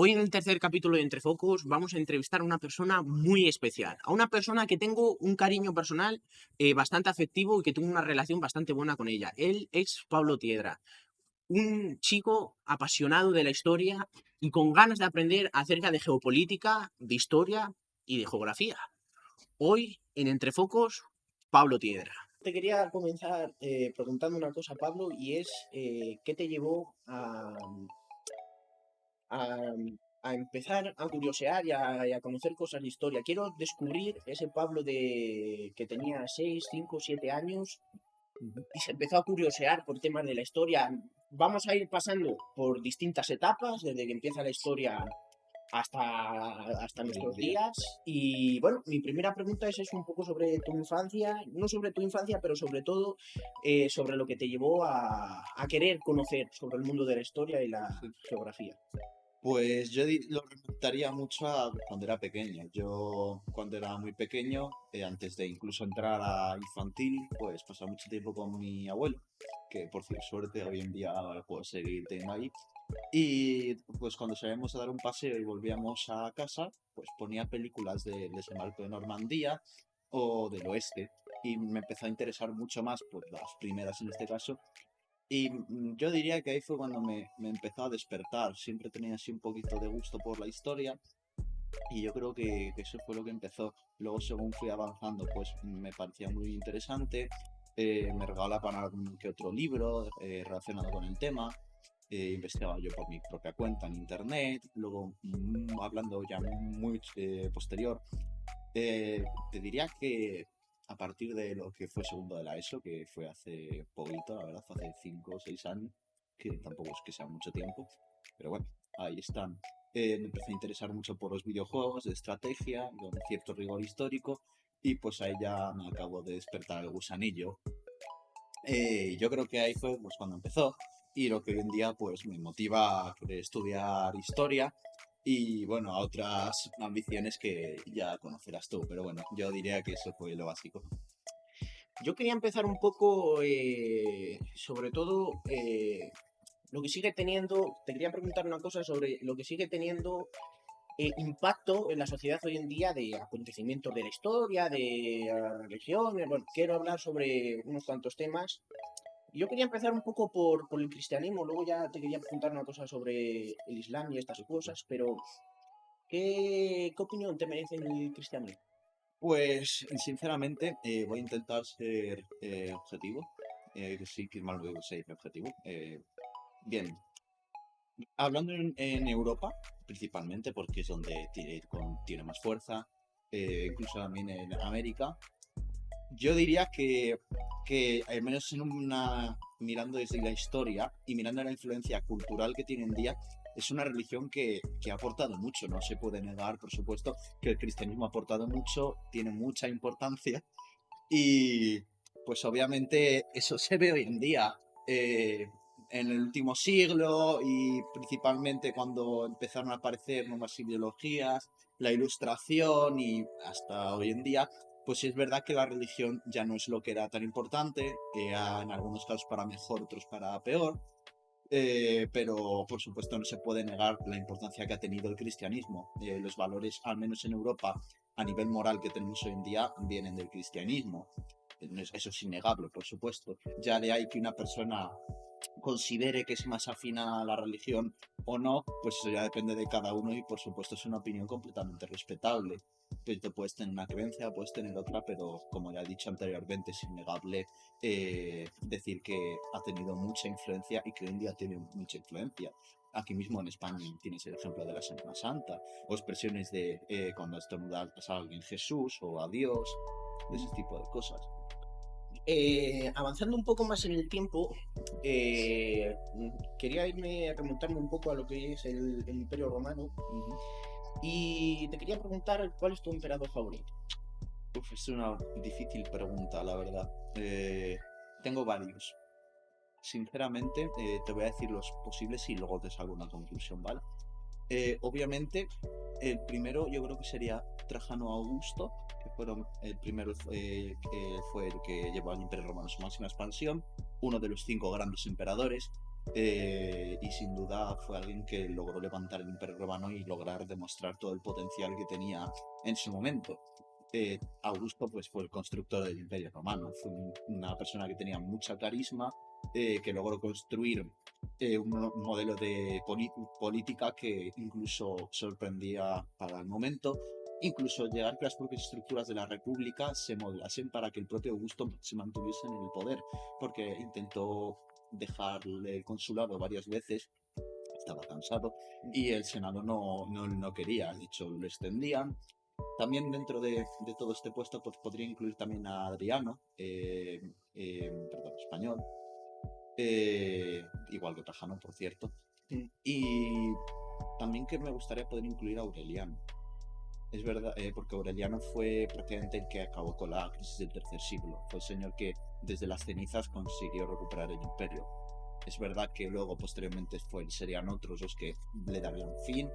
Hoy en el tercer capítulo de Entre Focos vamos a entrevistar a una persona muy especial, a una persona que tengo un cariño personal bastante afectivo y que tengo una relación bastante buena con ella. Él es Pablo Tiedra, un chico apasionado de la historia y con ganas de aprender acerca de geopolítica, de historia y de geografía. Hoy en Entre Focos, Pablo Tiedra. Te quería comenzar preguntando una cosa, Pablo, y es ¿qué te llevó a, a empezar a curiosear y a conocer cosas de historia? Quiero descubrir ese Pablo que tenía 6 5 7 años y se empezó a curiosear por temas de la historia. Vamos a ir pasando por distintas etapas, desde que empieza la historia hasta nuestros días. Y bueno, mi primera pregunta es un poco sobre tu infancia, no sobre tu infancia, pero sobre todo sobre lo que te llevó a querer conocer sobre el mundo de la historia y la Sí. geografía. Pues yo lo remontaría mucho a cuando era pequeño. Yo cuando era muy pequeño, antes de incluso entrar a infantil, pues pasaba mucho tiempo con mi abuelo, que por suerte hoy en día puedo seguir teniendo ahí. Y pues cuando salíamos a dar un paseo y volvíamos a casa, pues ponía películas de desembarco de Normandía o del oeste. Y me empezó a interesar mucho más, pues las primeras en este caso. Y yo diría que ahí fue cuando me empezó a despertar. Siempre tenía así un poquito de gusto por la historia y yo creo que eso fue lo que empezó. Luego, según fui avanzando, pues me parecía muy interesante. Me regalaban algún que otro libro relacionado con el tema. Investigaba yo por mi propia cuenta en internet. Luego, hablando ya muy posterior, te diría que a partir de lo que fue segundo de la ESO, que fue hace poquito, la verdad, fue hace 5 o 6 años, que tampoco es que sea mucho tiempo, pero bueno, ahí están. Me empecé a interesar mucho por los videojuegos de estrategia, con cierto rigor histórico, y pues ahí ya me acabo de despertar el gusanillo. Yo creo que ahí fue pues, cuando empezó, y lo que hoy en día pues me motiva a querer estudiar historia y bueno, a otras ambiciones que ya conocerás tú, pero bueno, yo diría que eso fue lo básico. Yo quería empezar un poco, sobre todo, lo que sigue teniendo, te quería preguntar una cosa sobre lo que sigue teniendo impacto en la sociedad hoy en día de acontecimientos de la historia, de religión. Bueno, quiero hablar sobre unos cuantos temas. Yo quería empezar un poco por el cristianismo, luego ya te quería preguntar una cosa sobre el Islam y estas cosas, pero ¿qué opinión te merece el cristianismo? Pues sinceramente voy a intentar ser objetivo, que sí, que es malo que se dice objetivo. Bien, hablando en Europa, principalmente, porque es donde tiene más fuerza, incluso también en América. Yo diría que al menos mirando desde la historia y mirando la influencia cultural que tiene en día, es una religión que ha aportado mucho. No se puede negar, por supuesto, que el cristianismo ha aportado mucho, tiene mucha importancia y pues obviamente eso se ve hoy en día. En el último siglo y principalmente cuando empezaron a aparecer nuevas ideologías, la ilustración y hasta hoy en día, pues sí es verdad que la religión ya no es lo que era tan importante, en algunos casos para mejor, otros para peor, pero por supuesto no se puede negar la importancia que ha tenido el cristianismo. Los valores, al menos en Europa, a nivel moral que tenemos hoy en día, vienen del cristianismo. Eso es innegable, por supuesto. Ya de ahí que una persona considere que es más afina a la religión o no, pues eso ya depende de cada uno y por supuesto es una opinión completamente respetable. Pues tú puedes tener una creencia, puedes tener otra, pero como ya he dicho anteriormente, es innegable decir que ha tenido mucha influencia y que hoy en día tiene mucha influencia. Aquí mismo en España tienes el ejemplo de la Semana Santa o expresiones de cuando estornudas a alguien Jesús o a Dios, de ese tipo de cosas. Avanzando un poco más en el tiempo, eh, quería remontarme un poco a lo que es el Imperio Romano Ujú. y te quería preguntar cuál es tu emperador favorito. Uf, es una difícil pregunta, la verdad. Tengo varios. Sinceramente, te voy a decir los posibles y luego te salgo una conclusión, ¿vale? Obviamente, el primero yo creo que sería Trajano Augusto, que fueron el primero que fue el que llevó al Imperio Romano a su máxima expansión, uno de los 5 grandes emperadores. y sin duda fue alguien que logró levantar el Imperio Romano y lograr demostrar todo el potencial que tenía en su momento. Augusto pues fue el constructor del Imperio Romano, fue una persona que tenía mucha carisma, que logró construir un modelo de política que incluso sorprendía para el momento, incluso llegar que las propias estructuras de la República se modelasen para que el propio Augusto se mantuviese en el poder, porque intentó dejarle el consulado varias veces, estaba cansado, y el Senado no quería, de hecho lo extendían. También dentro de todo este puesto pues, podría incluir también a Adriano, perdón, español, igual que Trajano, por cierto. Y también que me gustaría poder incluir a Aureliano. Es verdad, porque Aureliano fue prácticamente el que acabó con la crisis del tercer siglo. Fue el señor que desde las cenizas consiguió recuperar el imperio. Es verdad que luego posteriormente serían otros los que le darían fin,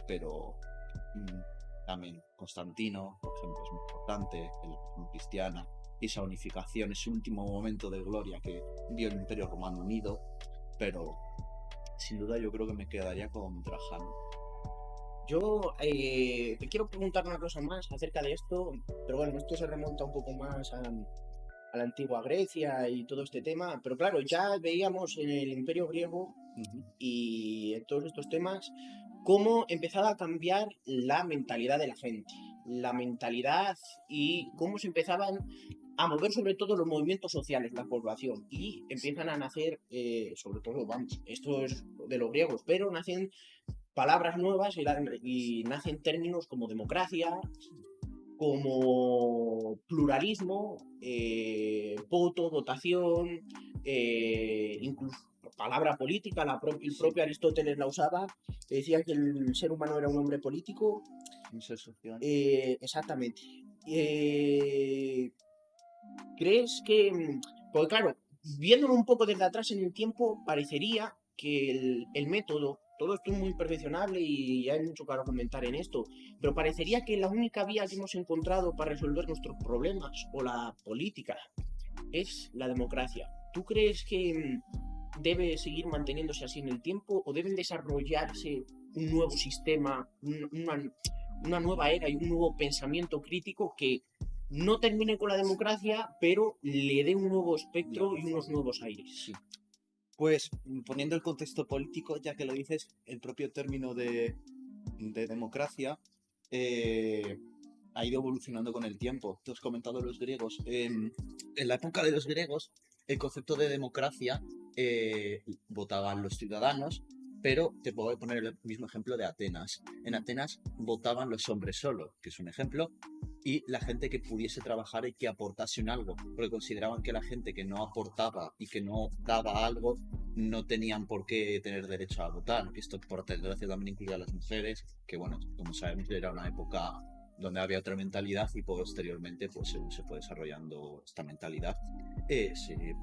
pero también Constantino, por ejemplo, es muy importante, en la religión cristiana, y esa unificación, ese último momento de gloria que vio el Imperio Romano unido, pero sin duda yo creo que me quedaría con Trajano. Yo te quiero preguntar una cosa más acerca de esto, pero bueno, esto se remonta un poco más a la antigua Grecia y todo este tema, pero claro, ya veíamos en el Imperio griego y en todos estos temas cómo empezaba a cambiar la mentalidad de la gente, la mentalidad y cómo se empezaban a mover sobre todo los movimientos sociales, la población, y empiezan a nacer, sobre todo, vamos, esto es de los griegos, pero nacen palabras nuevas y nacen términos como democracia, como pluralismo, voto, votación, incluso palabra política, el propio Aristóteles la usaba, decía que el ser humano era un hombre político. Un ser social. Exactamente. ¿Crees que, pues claro, viéndolo un poco desde atrás en el tiempo, parecería que el método, todo esto es muy perfeccionable y hay mucho que argumentar en esto, pero parecería que la única vía que hemos encontrado para resolver nuestros problemas o la política es la democracia? ¿Tú crees que debe seguir manteniéndose así en el tiempo o deben desarrollarse un nuevo sistema, una nueva era y un nuevo pensamiento crítico que no termine con la democracia, pero le dé un nuevo espectro y unos nuevos aires? Sí. Pues poniendo el contexto político, ya que lo dices, el propio término de democracia ha ido evolucionando con el tiempo. Tú has comentado los griegos. En la época de los griegos, el concepto de democracia votaban los ciudadanos, pero te puedo poner el mismo ejemplo de Atenas. En Atenas votaban los hombres solo, que es un ejemplo, y la gente que pudiese trabajar y que aportase en algo, porque consideraban que la gente que no aportaba y que no daba algo no tenían por qué tener derecho a votar. Esto, por desgracia, también incluía a las mujeres, que bueno, como sabemos, era una época donde había otra mentalidad y posteriormente, pues según se fue desarrollando esta mentalidad, se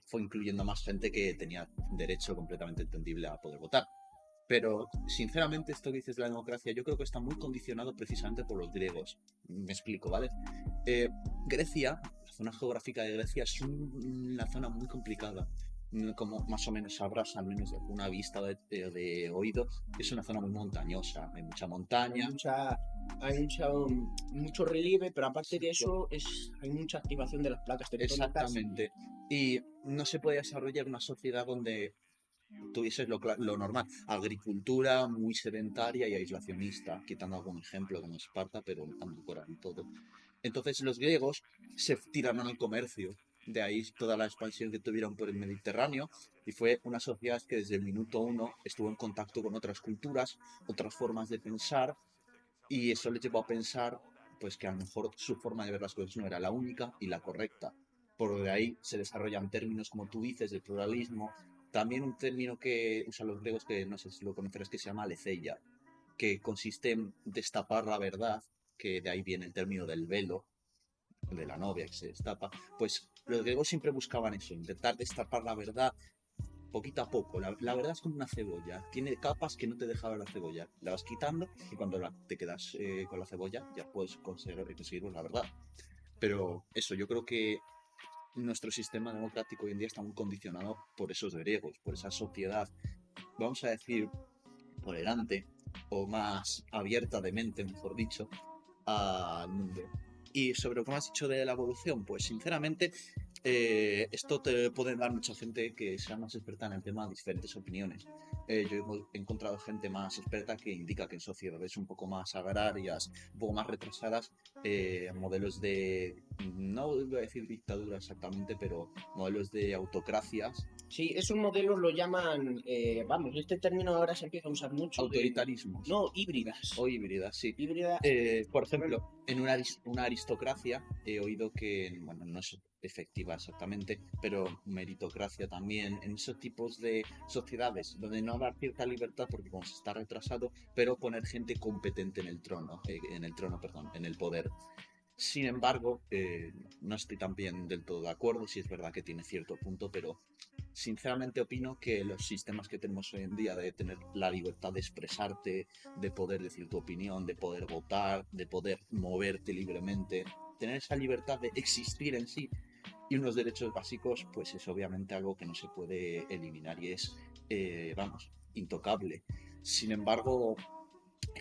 fue incluyendo más gente que tenía derecho completamente entendible a poder votar. Pero, sinceramente, esto que dices de la democracia, yo creo que está muy condicionado precisamente por los griegos. Me explico, ¿vale? Grecia, la zona geográfica de Grecia es una zona muy complicada. Como más o menos sabrás, al menos de una vista de oído, es una zona muy montañosa. Hay mucha montaña. Mucho relieve, pero aparte de eso hay mucha activación de las placas tectónicas. Exactamente. Y no se puede desarrollar una sociedad donde tuvieses lo normal, agricultura muy sedentaria y aislacionista, quitando algún ejemplo como Esparta, pero tampoco era en todo. Entonces los griegos se tiraron al comercio, de ahí toda la expansión que tuvieron por el Mediterráneo, y fue una sociedad que desde el minuto uno estuvo en contacto con otras culturas, otras formas de pensar, y eso les llevó a pensar pues que a lo mejor su forma de ver las cosas no era la única y la correcta. Por de ahí se desarrollan términos como tú dices, de pluralismo. También un término que usan los griegos, que no sé si lo conocerás, que se llama aletheia, que consiste en destapar la verdad, que de ahí viene el término del velo, de la novia que se destapa. Pues los griegos siempre buscaban eso, intentar destapar la verdad poquito a poco. La verdad es como una cebolla, tiene capas que no te deja ver la cebolla. La vas quitando y cuando te quedas con la cebolla ya puedes conseguir la verdad. Pero eso, yo creo que nuestro sistema democrático hoy en día está muy condicionado por esos griegos, por esa sociedad, vamos a decir, tolerante o más abierta de mente, mejor dicho, al mundo. Y sobre lo que me has dicho de la evolución, pues sinceramente, esto te puede dar mucha gente que sea más experta en el tema, diferentes opiniones. Yo he encontrado gente más experta que indica que en sociedades un poco más agrarias, un poco más retrasadas, modelos de, no voy a decir dictadura exactamente, pero modelos de autocracias, Sí, esos modelos lo llaman, vamos, este término ahora se empieza a usar mucho autoritarismos. no, híbridas. O híbridas, sí. Híbridas, Por ejemplo, en una aristocracia he oído que, bueno, no es efectiva exactamente, pero meritocracia también, en esos tipos de sociedades donde no dar cierta libertad porque como se está retrasado, pero poner gente competente perdón, en el poder. Sin embargo, no estoy también del todo de acuerdo, si es verdad que tiene cierto punto, pero sinceramente opino que los sistemas que tenemos hoy en día de tener la libertad de expresarte, de poder decir tu opinión, de poder votar, de poder moverte libremente, tener esa libertad de existir en sí y unos derechos básicos, pues es obviamente algo que no se puede eliminar y es, vamos, intocable. Sin embargo,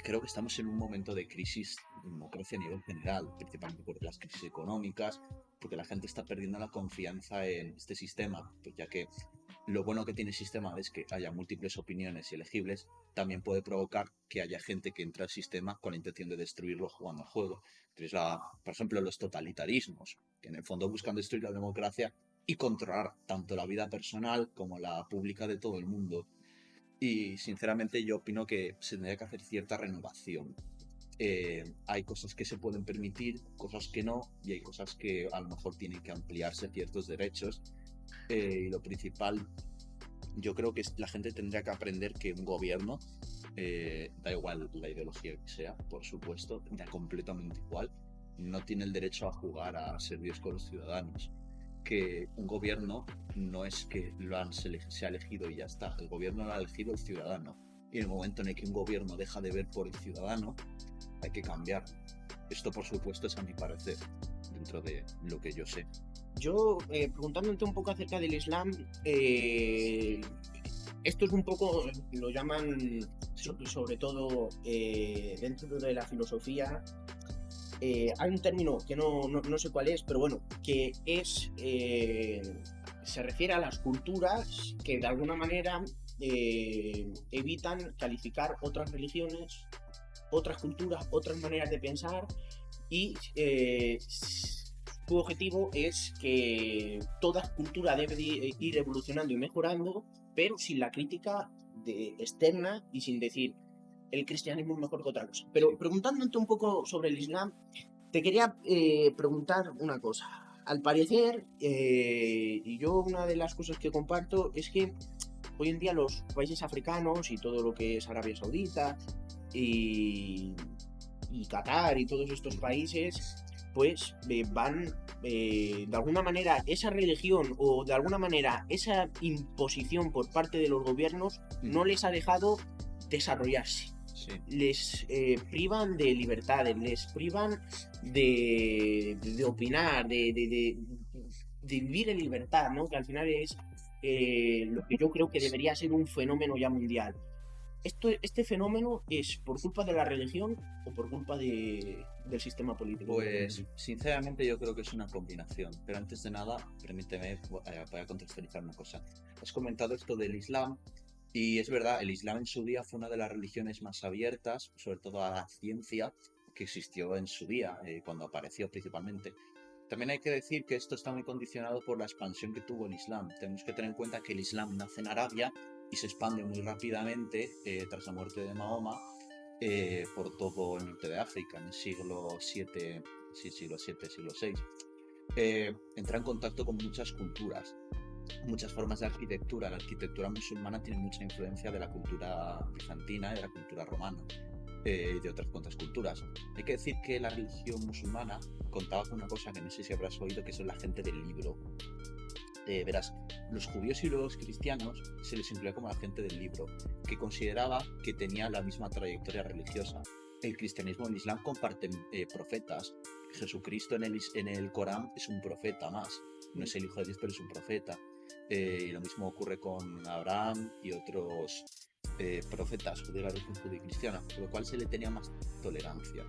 creo que estamos en un momento de crisis de democracia a nivel general, principalmente por las crisis económicas, porque la gente está perdiendo la confianza en este sistema, pues ya que lo bueno que tiene el sistema es que haya múltiples opiniones y elegibles, también puede provocar que haya gente que entra al sistema con la intención de destruirlo jugando al juego. Entonces, por ejemplo, los totalitarismos, que en el fondo buscan destruir la democracia y controlar tanto la vida personal como la pública de todo el mundo. Y sinceramente yo opino que se tendría que hacer cierta renovación. Hay cosas que se pueden permitir, cosas que no, y hay cosas que a lo mejor tienen que ampliarse ciertos derechos. Y lo principal, yo creo que la gente tendría que aprender que un gobierno, da igual la ideología que sea, por supuesto, da completamente igual, no tiene el derecho a jugar a ser Dios con los ciudadanos. Que un gobierno no es que se ha elegido y ya está, el gobierno lo ha elegido el ciudadano. Y en el momento en el que un gobierno deja de ver por el ciudadano, hay que cambiar. Esto, por supuesto, es a mi parecer, dentro de lo que yo sé. yo preguntándote un poco acerca del Islam, esto es un poco, lo llaman sobre todo dentro de la filosofía. Hay un término que no sé cuál es, pero bueno, que es se refiere a las culturas que de alguna manera evitan calificar otras religiones, otras culturas, otras maneras de pensar y su objetivo es que toda cultura debe de ir evolucionando y mejorando, pero sin la crítica externa y sin decir el cristianismo es mejor que otra cosa. Pero preguntándote un poco sobre el Islam, te quería preguntar una cosa. Al parecer, y yo una de las cosas que comparto es que hoy en día los países africanos y todo lo que es Arabia Saudita y, y Qatar y todos estos países, pues van de alguna manera esa religión o de alguna manera esa imposición por parte de los gobiernos no les ha dejado desarrollarse. Sí. Les privan de libertades, les privan de opinar, de vivir en libertad, ¿no? Que al final es lo que yo creo que debería ser un fenómeno ya mundial. ¿Este fenómeno es por culpa de la religión o por culpa del sistema político? Pues sinceramente yo creo que es una combinación, pero antes de nada, permíteme, voy a contextualizar una cosa. Has comentado esto del Islam y es verdad, el Islam en su día fue una de las religiones más abiertas, sobre todo a la ciencia, que existió en su día, cuando apareció principalmente. También hay que decir que esto está muy condicionado por la expansión que tuvo el Islam. Tenemos que tener en cuenta que el Islam nace en Arabia y se expande muy rápidamente tras la muerte de Mahoma por todo el norte de África en el siglo VII, sí, siglo VI. Entra en contacto con muchas culturas, muchas formas de arquitectura. La arquitectura musulmana tiene mucha influencia de la cultura bizantina y de la cultura romana y de otras cuantas culturas. Hay que decir que la religión musulmana contaba con una cosa que no sé si habrás oído, que son la gente del libro. Verás, los judíos y los cristianos se les incluía como la gente del libro, que consideraba que tenía la misma trayectoria religiosa. El cristianismo y el islam comparten profetas, Jesucristo en el Corán es un profeta más. No es el hijo de Dios, pero es un profeta. Y lo mismo ocurre con Abraham y otros profetas de la religión judío-cristiana, por lo cual se le tenía más tolerancia.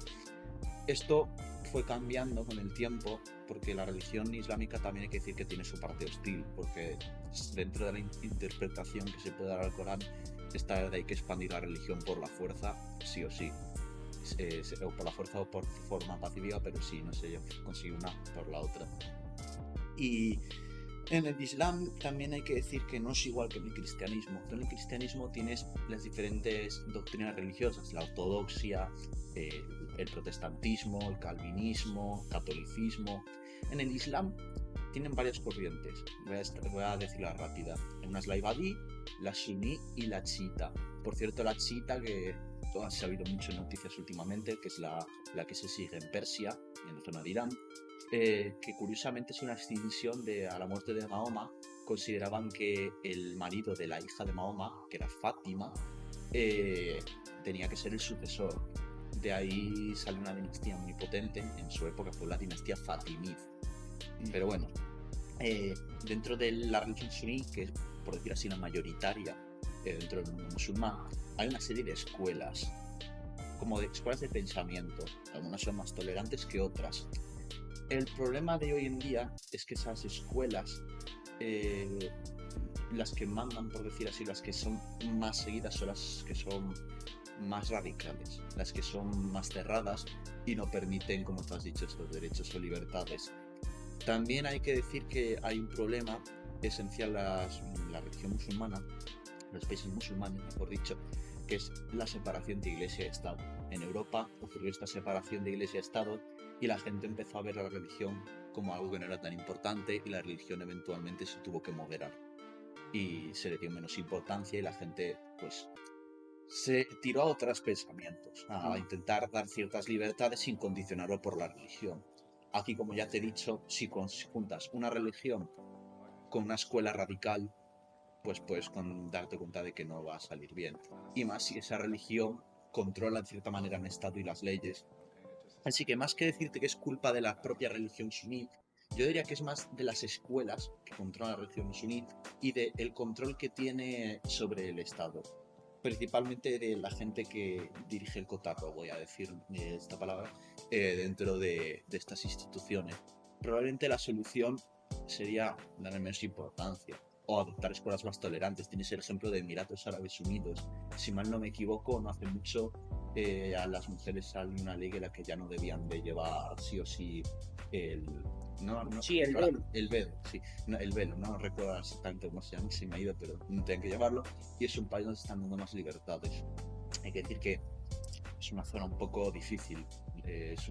Esto fue cambiando con el tiempo, porque la religión islámica también hay que decir que tiene su parte hostil, porque dentro de la interpretación que se puede dar al Corán está de hay que expandir la religión por la fuerza, sí o sí. O por la fuerza o por forma pacífica, pero sí, no se consigue una por la otra. Y en el Islam también hay que decir que no es igual que en el cristianismo. En el cristianismo tienes las diferentes doctrinas religiosas, la ortodoxia, el protestantismo, el calvinismo, el catolicismo. En el Islam tienen varias corrientes, voy a decirla rápida. Una es la ibadí, la suní y la chiita. Por cierto, la chiita, que se ha habido muchas noticias últimamente, que es la que se sigue en Persia, en la zona de Irán, que curiosamente es una extinción a la muerte de Mahoma. Consideraban que el marido de la hija de Mahoma, que era Fátima, tenía que ser el sucesor. De ahí sale una dinastía muy potente, en su época fue la dinastía Fatimid. Pero bueno, dentro de la religión suní, que es, por decir así, la mayoritaria dentro del mundo musulmán, hay una serie de escuelas, como de escuelas de pensamiento. Algunas son más tolerantes que otras. El problema de hoy en día es que esas escuelas, las que mandan, por decir así, las que son más seguidas son las que son más radicales, las que son más cerradas y no permiten, como tú has dicho, estos derechos o libertades. También hay que decir que hay un problema esencial en la religión musulmana, los países musulmanes, mejor dicho, que es la separación de Iglesia y Estado. En Europa ocurrió esta separación de Iglesia y Estado y la gente empezó a ver la religión como algo que no era tan importante, y la religión eventualmente se tuvo que moderar y se le dio menos importancia, y la gente pues se tiró a otros pensamientos, a intentar dar ciertas libertades sin condicionarlo por la religión. Aquí, como ya te he dicho, si juntas una religión con una escuela radical, pues puedes darte cuenta de que no va a salir bien. Y más si esa religión controla en cierta manera el Estado y las leyes. Así que más que decirte que es culpa de la propia religión suní, yo diría que es más de las escuelas que controlan la religión suní y del control que tiene sobre el Estado. Principalmente de la gente que dirige el cotarro, voy a decir esta palabra, dentro de estas instituciones. Probablemente la solución sería darle menos importancia o adoptar escuelas más tolerantes. Tienes el ejemplo de Emiratos Árabes Unidos. Si mal no me equivoco, no hace mucho a las mujeres salió una ley en la que ya no debían de llevar sí o sí el velo, sí, no, el velo, no recuerdo exactamente cómo se llama, se me ha ido, pero no tienen que llevarlo, y es un país donde se están dando más libertades. Hay que decir que es una zona un poco difícil, es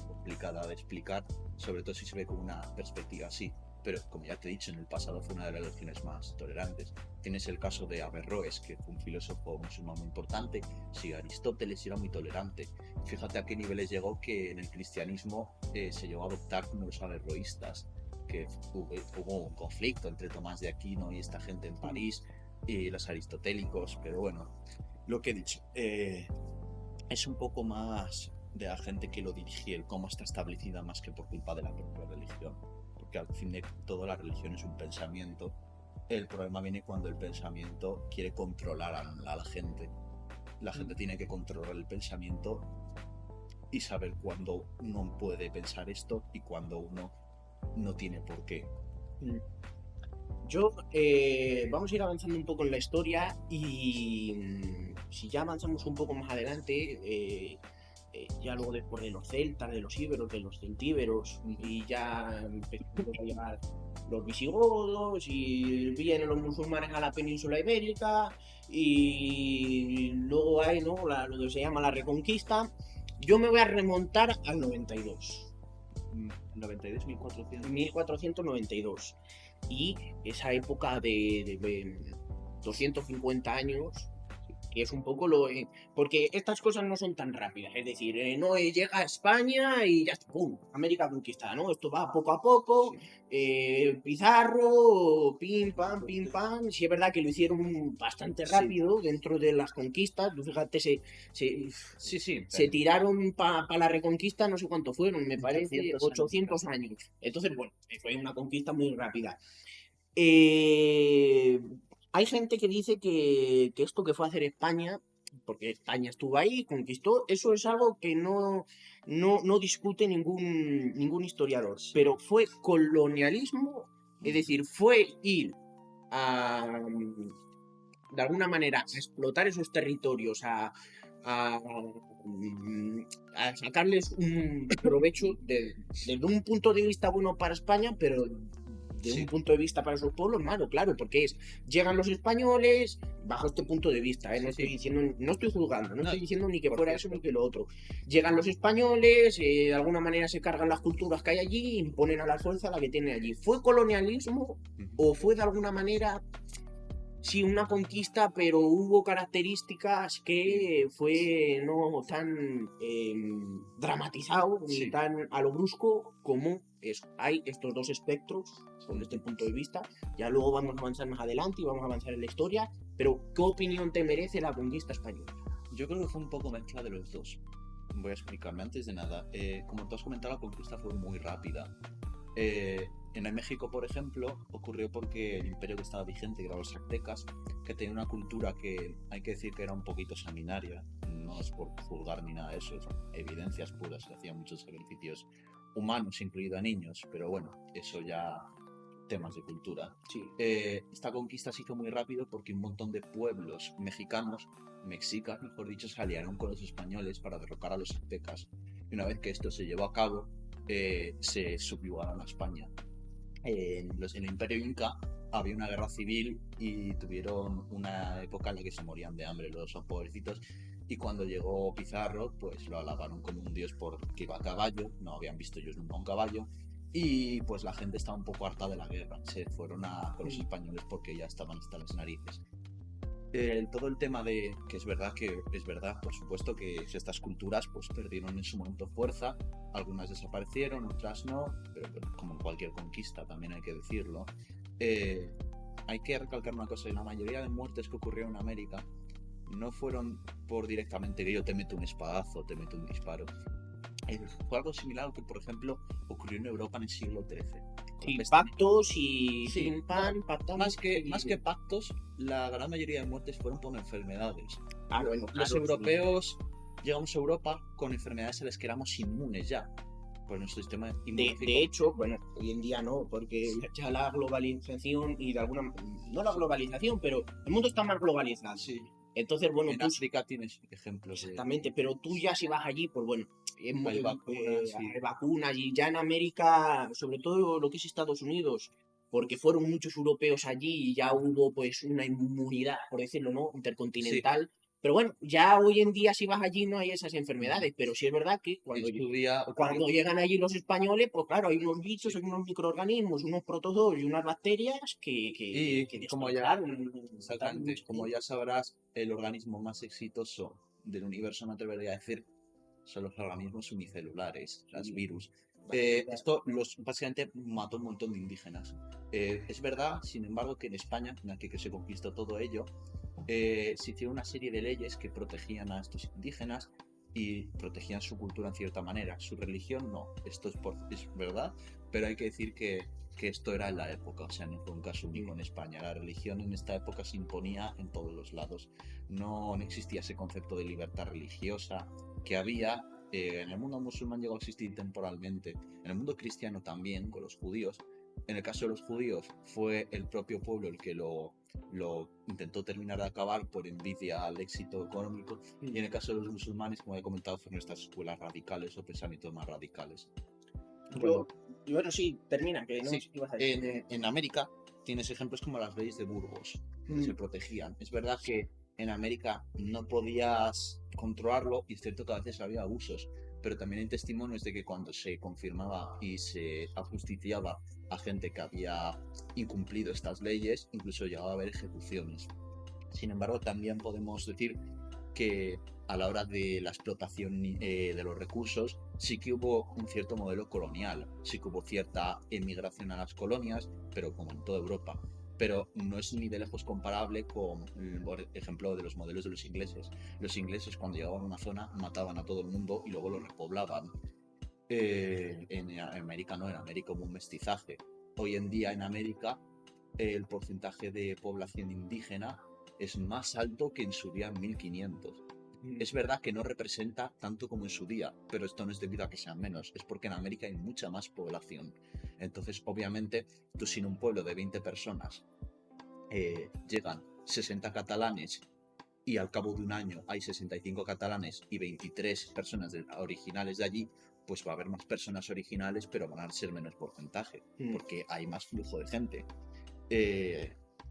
complicada de explicar, sobre todo si se ve con una perspectiva así, pero como ya te he dicho, en el pasado fue una de las religiones más tolerantes. Tienes el caso de Averroes, que fue un filósofo musulmán muy importante. Sí, Aristóteles era muy tolerante. Fíjate a qué niveles llegó que en el cristianismo se llegó a adoptar como los averroístas, que hubo un conflicto entre Tomás de Aquino y esta gente en París y los aristotélicos, pero bueno, lo que he dicho, es un poco más de la gente que lo dirige, el cómo está establecida, más que por culpa de la propia religión. Porque al fin de todo la religión es un pensamiento. El problema viene cuando el pensamiento quiere controlar a la gente. La gente tiene que controlar el pensamiento y saber cuándo uno puede pensar esto y cuándo uno no tiene por qué. Vamos a ir avanzando un poco en la historia, y si ya avanzamos un poco más adelante, ya luego después de los celtas, de los íberos, de los celtíberos, y ya empezamos a llegar los visigodos, y vienen los musulmanes a la península ibérica, y luego hay, ¿no?, lo que se llama la Reconquista. Yo me voy a remontar al 92. 92, 1400. 1492. Y esa época de 250 años Y es un poco porque estas cosas no son tan rápidas, es decir, no llega a España y ya está, ¡pum! América conquistada, ¿no? Esto va poco a poco, Pizarro, pim, pam. Sí es verdad que lo hicieron bastante Sí. rápido dentro de las conquistas, tú fíjate, se pero tiraron para la reconquista, no sé cuánto fueron, me parece 800 años. 800 años. Entonces, bueno, fue una conquista muy rápida. Hay gente que dice que esto que fue a hacer España, porque España estuvo ahí, conquistó, eso es algo que no discute ningún historiador, pero fue colonialismo, es decir, fue ir a, de alguna manera, a explotar esos territorios, a, a sacarles un provecho desde un punto de vista bueno para España, pero de un punto de vista para sus pueblos malo, claro, porque llegan los españoles bajo este punto de vista, no estoy diciendo, no estoy juzgando, no estoy diciendo ni que fuera eso ni que lo otro. Llegan los españoles, de alguna manera se cargan las culturas que hay allí, imponen a la fuerza la que tienen allí. ¿Fue colonialismo o fue de alguna manera sí, una conquista, pero hubo características que fue no tan dramatizado ni tan a lo brusco como eso? Hay estos dos espectros desde este punto de vista. Ya luego vamos a avanzar más adelante y vamos a avanzar en la historia. Pero, ¿qué opinión te merece la conquista española? Yo creo que fue un poco mezcla de los dos. Voy a explicarme antes de nada. Como tú has comentado, la conquista fue muy rápida. En México, por ejemplo, ocurrió porque el imperio que estaba vigente, que eran los aztecas, que tenía una cultura que hay que decir que era un poquito sanguinaria. No es por juzgar ni nada de eso, son evidencias puras, que hacían muchos sacrificios humanos, incluido a niños, pero bueno, eso ya temas de cultura. Sí. Esta conquista se hizo muy rápido porque un montón de pueblos mexicas, mejor dicho, se aliaron con los españoles para derrocar a los aztecas. Y una vez que esto se llevó a cabo, se subyugaron a España. En el Imperio Inca había una guerra civil y tuvieron una época en la que se morían de hambre los pobrecitos, y cuando llegó Pizarro pues lo alabaron como un dios porque iba a caballo, no habían visto ellos nunca un caballo, y pues la gente estaba un poco harta de la guerra, se fueron con los españoles porque ya estaban hasta las narices. Todo el tema de que es verdad, por supuesto que estas culturas pues perdieron en su momento fuerza, algunas desaparecieron, otras no, pero como en cualquier conquista también hay que decirlo. Hay que recalcar una cosa: la mayoría de muertes que ocurrieron en América no fueron por directamente que yo te meto un espadazo, te meto un disparo. Fue algo similar a lo que, por ejemplo, ocurrió en Europa en el siglo XIII. Sí, pactos y sí, pim, pam, pactamos. Más que pactos, la gran mayoría de muertes fueron por enfermedades. Bueno, los europeos llegamos a Europa con enfermedades a las que éramos inmunes ya por nuestro sistema inmunológico. De hecho, bueno, hoy en día no, porque ya la globalización y de alguna, no la globalización, pero el mundo está más globalizado. Sí. Entonces, bueno, en África tienes ejemplos. Exactamente, pero tú ya si vas allí, pues bueno, hay vacunas, y ya en América, sobre todo lo que es Estados Unidos, porque fueron muchos europeos allí y ya hubo pues una inmunidad, por decirlo, ¿no? Intercontinental. Sí. Pero bueno, ya hoy en día si vas allí no hay esas enfermedades, pero sí es verdad que cuando llegan allí los españoles, pues claro, hay unos bichos, hay unos microorganismos, unos protozoos y unas bacterias que como ya sabrás, el organismo más exitoso del universo, me atrevería a decir, son los organismos unicelulares, los virus. Esto básicamente mató un montón de indígenas. Es verdad, sin embargo, que en España, en la que se conquistó todo ello, se hicieron una serie de leyes que protegían a estos indígenas y protegían su cultura en cierta manera. Su religión no, esto es verdad, pero hay que decir que esto era en la época, o sea, no fue un caso único en España. La religión en esta época se imponía en todos los lados. No existía ese concepto de libertad religiosa que había. En el mundo musulmán llegó a existir temporalmente, en el mundo cristiano también, con los judíos. En el caso de los judíos fue el propio pueblo el que lo intentó terminar de acabar por envidia al éxito económico, y en el caso de los musulmanes, como he comentado, fueron estas escuelas radicales o pensamientos más radicales. Bueno, sí, termina, que no sí, sé qué ibas a decir. En América tienes ejemplos como las leyes de Burgos, que se protegían. Es verdad que en América no podías controlarlo, y es cierto que a veces había abusos, pero también hay testimonios de que cuando se confirmaba y se ajusticiaba a gente que había incumplido estas leyes, incluso llegaba a haber ejecuciones. Sin embargo, también podemos decir que a la hora de la explotación de los recursos, sí que hubo un cierto modelo colonial, sí que hubo cierta emigración a las colonias, pero como en toda Europa. Pero no es ni de lejos comparable con, por ejemplo, de los modelos de los ingleses. Los ingleses, cuando llegaban a una zona, mataban a todo el mundo y luego lo repoblaban. En América no, en América hubo un mestizaje. Hoy en día en América el porcentaje de población indígena es más alto que en su día en 1500. Es verdad que no representa tanto como en su día, pero esto no es debido a que sean menos, es porque en América hay mucha más población. Entonces, obviamente, tú sin un pueblo de 20 personas llegan 60 catalanes y al cabo de un año hay 65 catalanes y 23 personas originales de allí, pues va a haber más personas originales, pero van a ser menos porcentaje, porque hay más flujo de gente.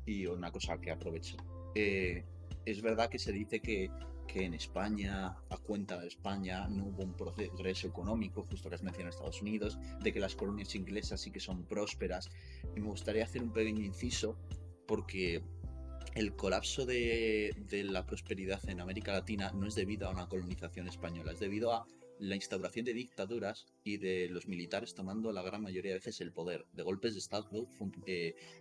Y una cosa que aprovecho. Es verdad que se dice que en España, a cuenta de España, no hubo un progreso económico, justo que has mencionado Estados Unidos, de que las colonias inglesas sí que son prósperas. Y me gustaría hacer un pequeño inciso porque el colapso de la prosperidad en América Latina no es debido a una colonización española, es debido a la instauración de dictaduras y de los militares tomando la gran mayoría de veces el poder, de golpes de Estado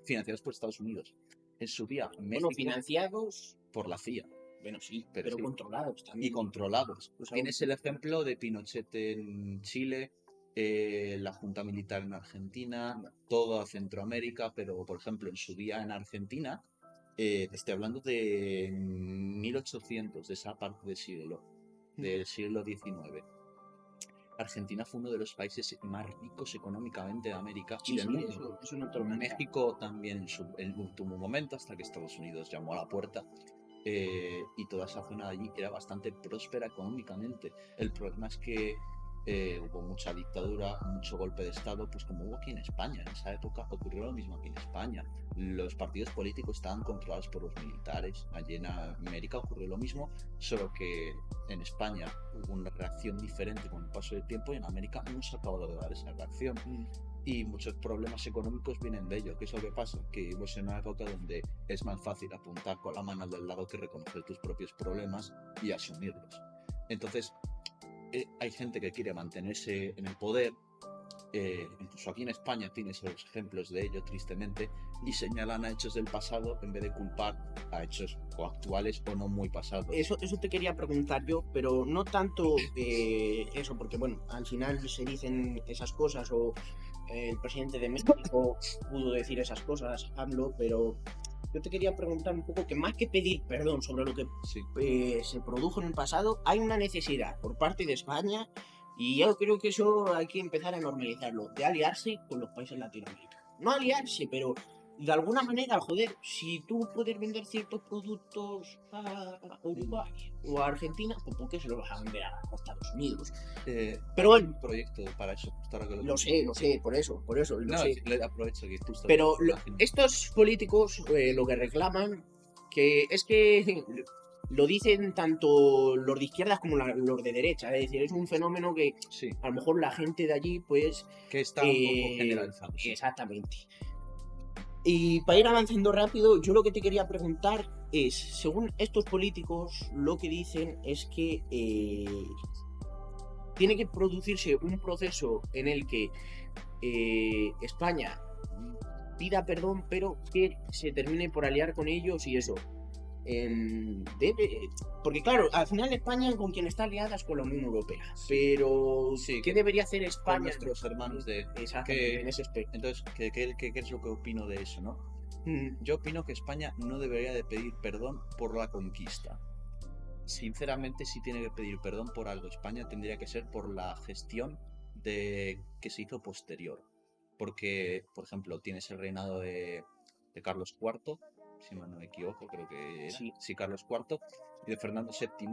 financiados por Estados Unidos. En su día, Bueno, México, financiados, por la CIA. bueno, sí, Pero pero sí. controlados Y también. controlados. O sea, Tienes el ejemplo de Pinochet en Chile, la Junta Militar en Argentina, toda Centroamérica, pero por ejemplo en su día en Argentina, estoy hablando de 1800, de esa parte del siglo XIX. Argentina fue uno de los países más ricos económicamente de América y del mundo. eso no te lo niego. México también en último momento, hasta que Estados Unidos llamó a la puerta. Y toda esa zona de allí era bastante próspera económicamente. El problema es que hubo mucha dictadura, mucho golpe de Estado, pues como hubo aquí en España. En esa época ocurrió lo mismo aquí en España. Los partidos políticos estaban controlados por los militares. Allí en América ocurrió lo mismo, solo que en España hubo una reacción diferente con el paso del tiempo y en América no se ha acabado de dar esa reacción. Y muchos problemas económicos vienen de ello. ¿Qué es lo que pasa? Que vivimos en una época donde es más fácil apuntar con la mano al del lado que reconocer tus propios problemas y asumirlos. Entonces, hay gente que quiere mantenerse en el poder, incluso aquí en España tienes los ejemplos de ello, tristemente, y señalan a hechos del pasado en vez de culpar a hechos o actuales o no muy pasados. Eso te quería preguntar yo, pero no tanto eso, porque bueno, al final se dicen esas cosas o el presidente de México pudo decir esas cosas, hablo, pero yo te quería preguntar un poco que más que pedir perdón sobre lo que Sí. se produjo en el pasado, hay una necesidad por parte de España y yo creo que eso hay que empezar a normalizarlo, de aliarse con los países latinoamericanos. No aliarse, pero de alguna manera, joder, si tú puedes vender ciertos productos a Uruguay o a Argentina, pues ¿por qué se los vas a vender a Estados Unidos? Pero bueno, un proyecto para eso. Ahora que lo sé, por eso, lo sé. Aprovecho que justo. Pero estos políticos lo que reclaman que es que lo dicen tanto los de izquierdas como los de derecha, es decir, es un fenómeno que sí, a lo mejor la gente de allí pues que está un poco generalizado. Sí. Exactamente. Y para ir avanzando rápido, yo lo que te quería preguntar es, según estos políticos, lo que dicen es que tiene que producirse un proceso en el que España pida perdón, pero que se termine por aliar con ellos y eso. Porque claro, al final España con quien está aliada es con la Unión Europea. Pero sí, ¿qué debería hacer con España? nuestros hermanos de... Exactamente, en ese aspecto. Entonces, ¿qué es lo que opino de eso, no? Yo opino que España no debería de pedir perdón por la conquista. Sinceramente, si tiene que pedir perdón por algo, España tendría que ser por la gestión que se hizo posterior. Porque, por ejemplo, tienes el reinado de Carlos IV, si no me equivoco, creo que era. Sí, Carlos IV, y de Fernando VII.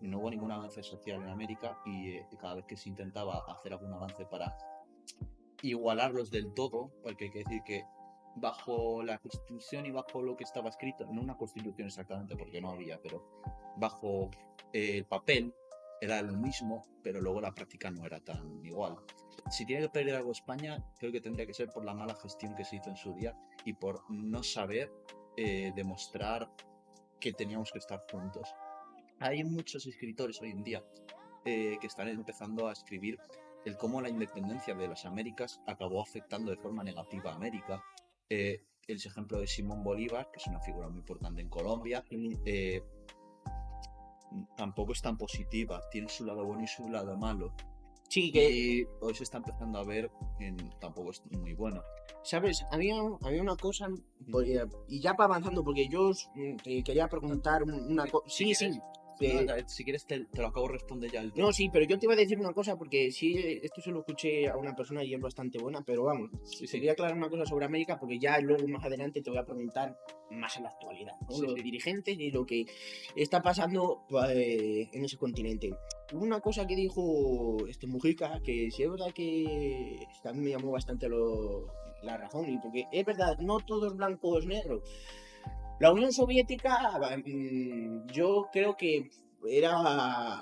No hubo ningún avance social en América y cada vez que se intentaba hacer algún avance para igualarlos del todo, porque hay que decir que bajo la Constitución y bajo lo que estaba escrito, no una Constitución exactamente porque no había, pero bajo el papel era lo mismo, pero luego la práctica no era tan igual. Si tiene que pedir algo España, creo que tendría que ser por la mala gestión que se hizo en su día y por no saber demostrar que teníamos que estar juntos. Hay muchos escritores hoy en día que están empezando a escribir el cómo la independencia de las Américas acabó afectando de forma negativa a América. El ejemplo de Simón Bolívar, que es una figura muy importante en Colombia, tampoco es tan positiva, tiene su lado bueno y su lado malo. Sí, que, Y hoy se está empezando a ver en tampoco es muy bueno. ¿sabes? Había una cosa, y ya para avanzando, porque yo te quería preguntar una cosa. Sí, sí. Si quieres te lo acabo de responder ya el No, sí, pero yo te iba a decir una cosa, porque sí, esto se lo escuché a una persona y es bastante buena, pero vamos, Sí, te quería aclarar una cosa sobre América, porque ya luego más adelante te voy a preguntar más en la actualidad, ¿no? Sí, Los sí. dirigentes y lo que está pasando en ese continente. Hubo una cosa que dijo Mujica, que sí es verdad que también me llamó bastante la razón, y porque es verdad, no todo es blanco o es negro. La Unión Soviética, yo creo que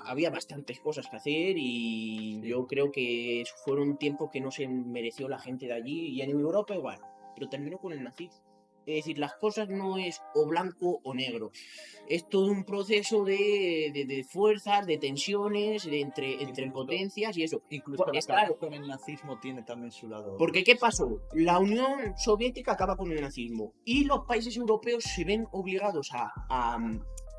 había bastantes cosas que hacer y Sí. yo creo que fueron tiempos que no se mereció la gente de allí y en Europa igual, pero terminó con el nazismo. Es decir, las cosas no es o blanco o negro. Es todo un proceso de fuerzas, de tensiones, entre Incluso- potencias y eso. Incluso Es la claro, con el nazismo tiene también su lado. porque ¿qué pasó? La Unión Soviética acaba con el nazismo y los países europeos se ven obligados a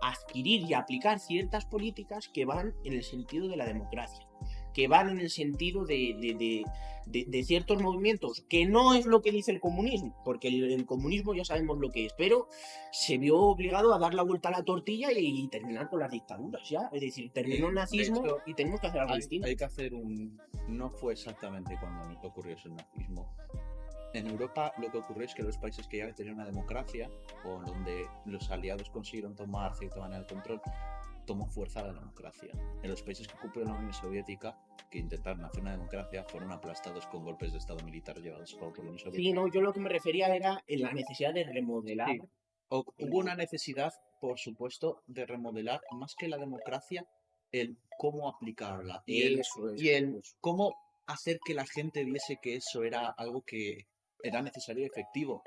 adquirir y a aplicar ciertas políticas que van en el sentido de la democracia, que van en el sentido de ciertos movimientos, que no es lo que dice el comunismo, porque el comunismo ya sabemos lo que es, pero se vio obligado a dar la vuelta a la tortilla y terminar con las dictaduras, ¿ya? Es decir, terminó el De nazismo hecho, y tenemos que hacer algo distinto. hay que hacer no fue exactamente cuando ocurrió eso el nazismo. En Europa lo que ocurrió es que los países que ya tenían una democracia, o donde los aliados consiguieron tomar cierta manera el control, tomó fuerza la democracia. En los países que ocupó la Unión Soviética, que intentaron hacer una democracia, fueron aplastados con golpes de estado militar llevados a cabo por la Unión Soviética. Sí, no, yo lo que me refería era en la necesidad de remodelar. Sí. Hubo una necesidad, por supuesto, de remodelar más que la democracia, el cómo aplicarla Eso es. y el cómo hacer que la gente viese que eso era algo que era necesario y efectivo.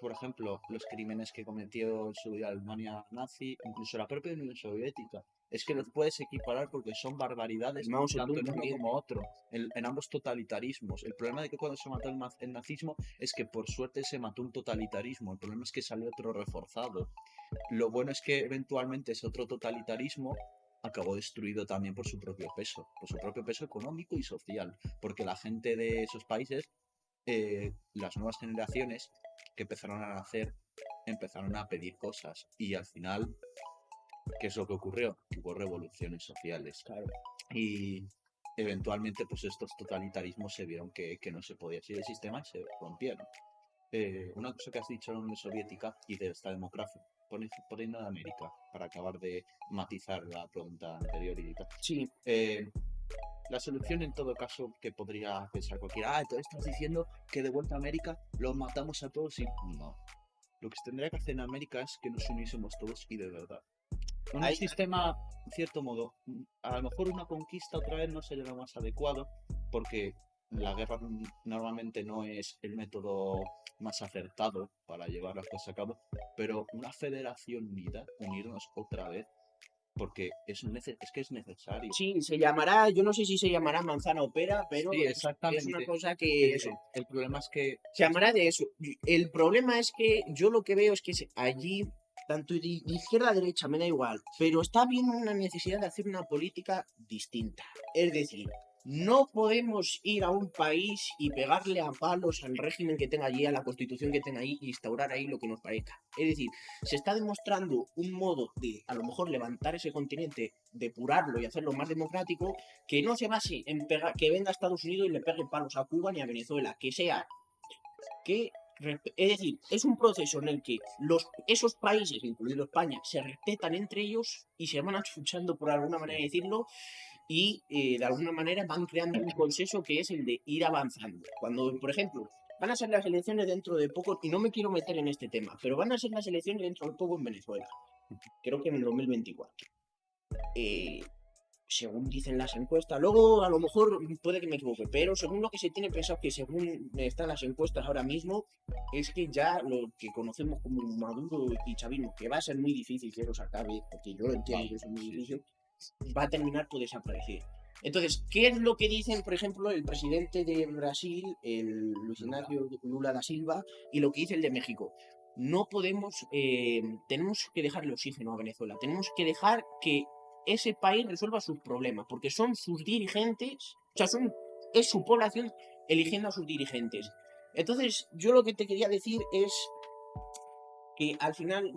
Por ejemplo, los crímenes que cometió en su día la Alemania nazi, incluso la propia Unión Soviética. Es que los puedes equiparar porque son barbaridades, Mao tanto Zedong en uno también. como otro, en ambos totalitarismos. El problema de que cuando se mató el nazismo es que por suerte se mató un totalitarismo. El problema es que salió otro reforzado. Lo bueno es que eventualmente ese otro totalitarismo acabó destruido también por su propio peso económico y social, porque la gente de esos países, las nuevas generaciones que empezaron a nacer, empezaron a pedir cosas y al final, ¿qué es lo que ocurrió? Hubo revoluciones sociales. Claro. Y eventualmente pues estos totalitarismos se vieron que no se podía seguir el sistema y se rompieron. Una cosa que has dicho en la Unión Soviética y de esta democracia, poniendo de América, para acabar de matizar la pregunta anterior y tal. Sí, La solución en todo caso que podría pensar cualquiera, entonces estás diciendo que de vuelta a América los matamos a todos y no. Lo que se tendría que hacer en América es que nos uniésemos todos y de verdad. Un Ahí- sistema, en cierto modo, a lo mejor una conquista otra vez no sería lo más adecuado, porque la guerra normalmente no es el método más acertado para llevar las cosas a cabo, pero una federación unida, unirnos otra vez, porque es que es necesario. sí, se llamará, yo no sé si se llamará manzana o pera, pero Sí, es exactamente. una cosa que eso. El problema es que Se llamará de eso. El problema es que yo lo que veo es que allí, tanto de izquierda a derecha, me da igual, pero está habiendo una necesidad de hacer una política distinta. Es decir, no podemos ir a un país y pegarle a palos al régimen que tenga allí, a la constitución que tenga ahí, e instaurar ahí lo que nos parezca. Es decir, se está demostrando un modo de, a lo mejor, levantar ese continente, depurarlo y hacerlo más democrático, que no se base en que venga a Estados Unidos y le pegue palos a Cuba ni a Venezuela, que sea que, es decir, es un proceso en el que esos países, incluido España, se respetan entre ellos y se van escuchando, por alguna manera de decirlo, y de alguna manera van creando un consenso que es el de ir avanzando. Cuando, por ejemplo, van a ser las elecciones dentro de poco, y no me quiero meter en este tema, pero van a ser las elecciones dentro de poco en Venezuela, creo que en el 2024. según dicen las encuestas, luego a lo mejor puede que me equivoque, pero según lo que se tiene pensado que según están las encuestas ahora mismo, es que ya lo que conocemos como Maduro y chavismo, que va a ser muy difícil que los acabe, porque yo lo entiendo que es muy Sí, difícil, va a terminar por desaparecer. Entonces, ¿qué es lo que dicen, por ejemplo, el presidente de Brasil, el Luis Ignacio Lula da Silva, y lo que dice el de México? No podemos, tenemos que dejarle oxígeno a Venezuela, tenemos que dejar que ese país resuelva sus problemas, porque son sus dirigentes, o sea, es su población eligiendo a sus dirigentes. Entonces, yo lo que te quería decir es que al final,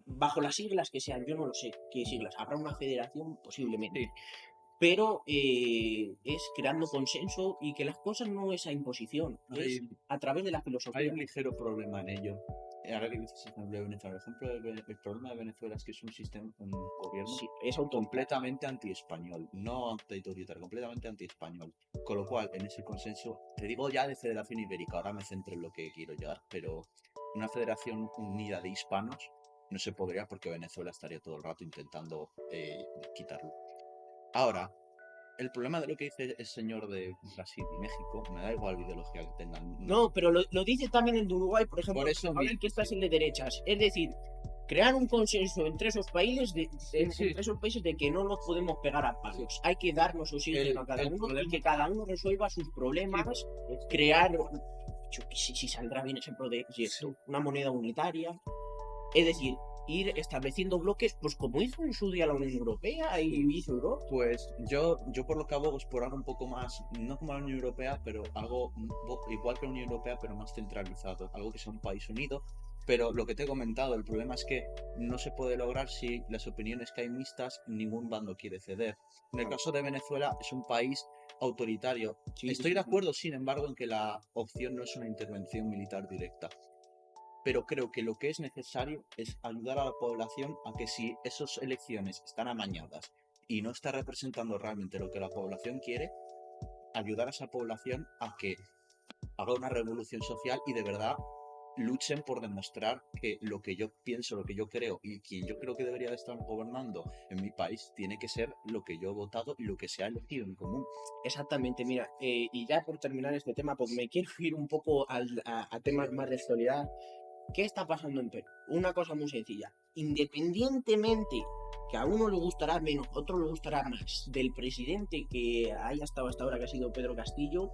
bajo las siglas que sean, yo no lo sé qué siglas, habrá una federación posiblemente, sí. pero es creando consenso y que las cosas no es a imposición, es Hay, a través de la hay filosofía. un ligero problema en ello. Ahora que dices el ejemplo de Venezuela, el ejemplo el problema de Venezuela es que es un sistema, un gobierno Sí, es autoritario. completamente anti-español, no autoritario, completamente anti-español. Con lo cual, en ese consenso, te digo ya de Federación Ibérica, ahora me centro en lo que quiero llegar, pero una federación unida de hispanos no se podría porque Venezuela estaría todo el rato intentando quitarlo. Ahora, el problema de lo que dice el señor de Brasil y México, me da igual la ideología que tengan. No, pero lo dice también el de Uruguay, por ejemplo, Por eso ahora el que está sí. el de derechas. Es decir, crear un consenso entre esos países Sí. entre esos países de que no nos podemos pegar a palos. Hay que darnos oxígeno a cada El uno y problema- que cada uno resuelva sus problemas, crear, yo qué sé, si saldrá bien ese proyecto, una moneda unitaria. Es decir, ir estableciendo bloques, pues como hizo en su día la Unión Europea y hizo Europa. Pues yo por lo que hago es por algo un poco más, no como la Unión Europea, pero algo igual que la Unión Europea, pero más centralizado, algo que sea un país unido. Pero lo que te he comentado, el problema es que no se puede lograr si las opiniones que hay mixtas, ningún bando quiere ceder. En el caso de Venezuela es un país autoritario. Sí, Estoy sí, de sí. acuerdo, sin embargo, en que la opción no es una intervención militar directa. Pero creo que lo que es necesario es ayudar a la población a que si esas elecciones están amañadas y no está representando realmente lo que la población quiere, ayudar a esa población a que haga una revolución social y de verdad luchen por demostrar que lo que yo pienso, lo que yo creo y quien yo creo que debería de estar gobernando en mi país tiene que ser lo que yo he votado y lo que se ha elegido en común. Exactamente, mira, y ya por terminar este tema, pues me quiero ir un poco a temas más de actualidad. ¿Qué está pasando en Perú? Una cosa muy sencilla. Independientemente que a uno le gustará menos, a otro le gustará más, del presidente que haya estado hasta ahora, que ha sido Pedro Castillo,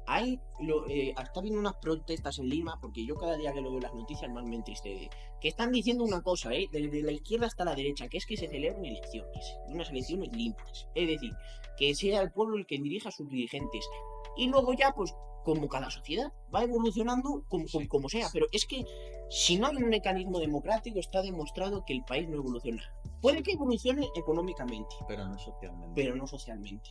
está habiendo unas protestas en Lima, porque yo cada día que lo veo en las noticias más me entristece, que están diciendo una cosa, desde la izquierda hasta la derecha, que es que se celebren elecciones, unas elecciones limpias. Es decir, que sea el pueblo el que dirija a sus dirigentes. Y luego ya, pues, como cada sociedad va evolucionando como sea. Pero es que si no hay un mecanismo democrático, está demostrado que el país no evoluciona. Puede que evolucione económicamente, Pero no socialmente. pero no socialmente.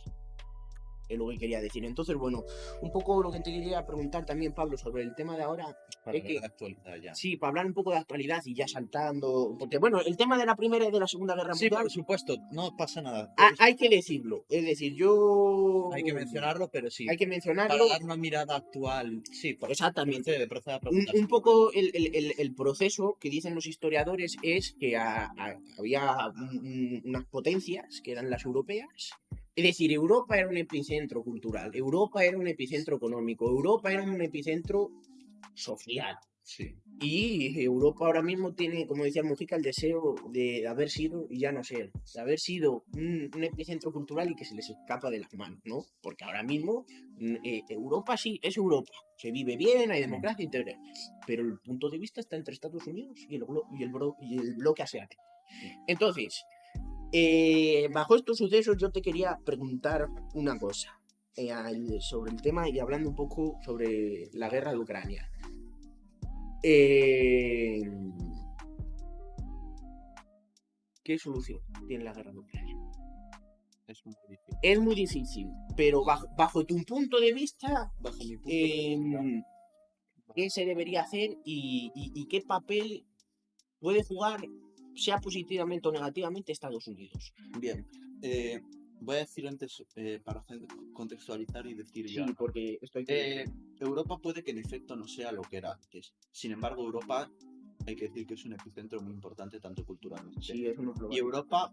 Es lo que quería decir. Entonces, bueno, un poco lo que te quería preguntar también, Pablo, sobre el tema de ahora, Para es que, la actualidad ya. sí, para hablar un poco de actualidad y ya saltando, porque bueno, el tema de la Primera y de la Segunda Guerra Sí, Mundial, por supuesto, no pasa nada. hay que decirlo. Es decir, yo... Hay que mencionarlo, pero sí, Hay que para mencionarlo. dar una mirada actual, sí, Exactamente. procede a Un preguntarse. poco el proceso que dicen los historiadores es que había unas potencias que eran las europeas. Es decir, Europa era un epicentro cultural, Europa era un epicentro económico, Europa era un epicentro social. Sí, Y Europa ahora mismo tiene, como decía Mujica, el deseo de haber sido y ya no ser, de haber sido un epicentro cultural y que se les escapa de las manos, ¿no? Porque ahora mismo Europa sí, es Europa, se vive bien, hay democracia, etc. Pero el punto de vista está entre Estados Unidos y el bloque asiático. Entonces, bajo estos sucesos yo te quería preguntar una cosa sobre el tema y hablando un poco sobre la guerra de Ucrania. ¿Qué solución tiene la guerra nuclear? es muy difícil. Es muy difícil, pero bajo tu punto de vista, Bajo mi punto de vista, ¿qué se debería hacer y qué papel puede jugar, sea positivamente o negativamente, Estados Unidos? bien, voy a decir antes, para contextualizar y decir ya. Sí, porque estoy... Europa puede que en efecto no sea lo que era antes. Sin embargo, Europa, hay que decir que es un epicentro muy importante tanto culturalmente. Sí, es uno Y Europa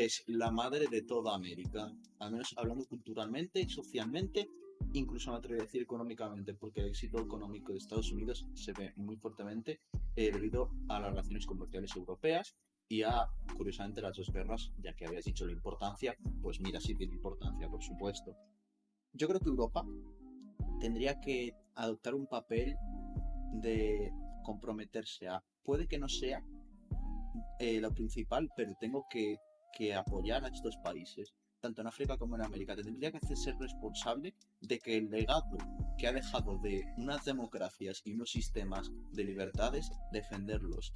es la madre de toda América, al menos hablando culturalmente, socialmente, incluso me atrevo a decir económicamente, porque el éxito económico de Estados Unidos se ve muy fuertemente debido a las relaciones comerciales europeas y a, curiosamente, las dos guerras, ya que habías dicho la importancia, pues mira, sí tiene importancia, por supuesto. Yo creo que Europa tendría que adoptar un papel de comprometerse a, puede que no sea lo principal, pero tengo que apoyar a estos países, tanto en África como en América. Tendría que ser responsable de que el legado que ha dejado de unas democracias y unos sistemas de libertades, defenderlos,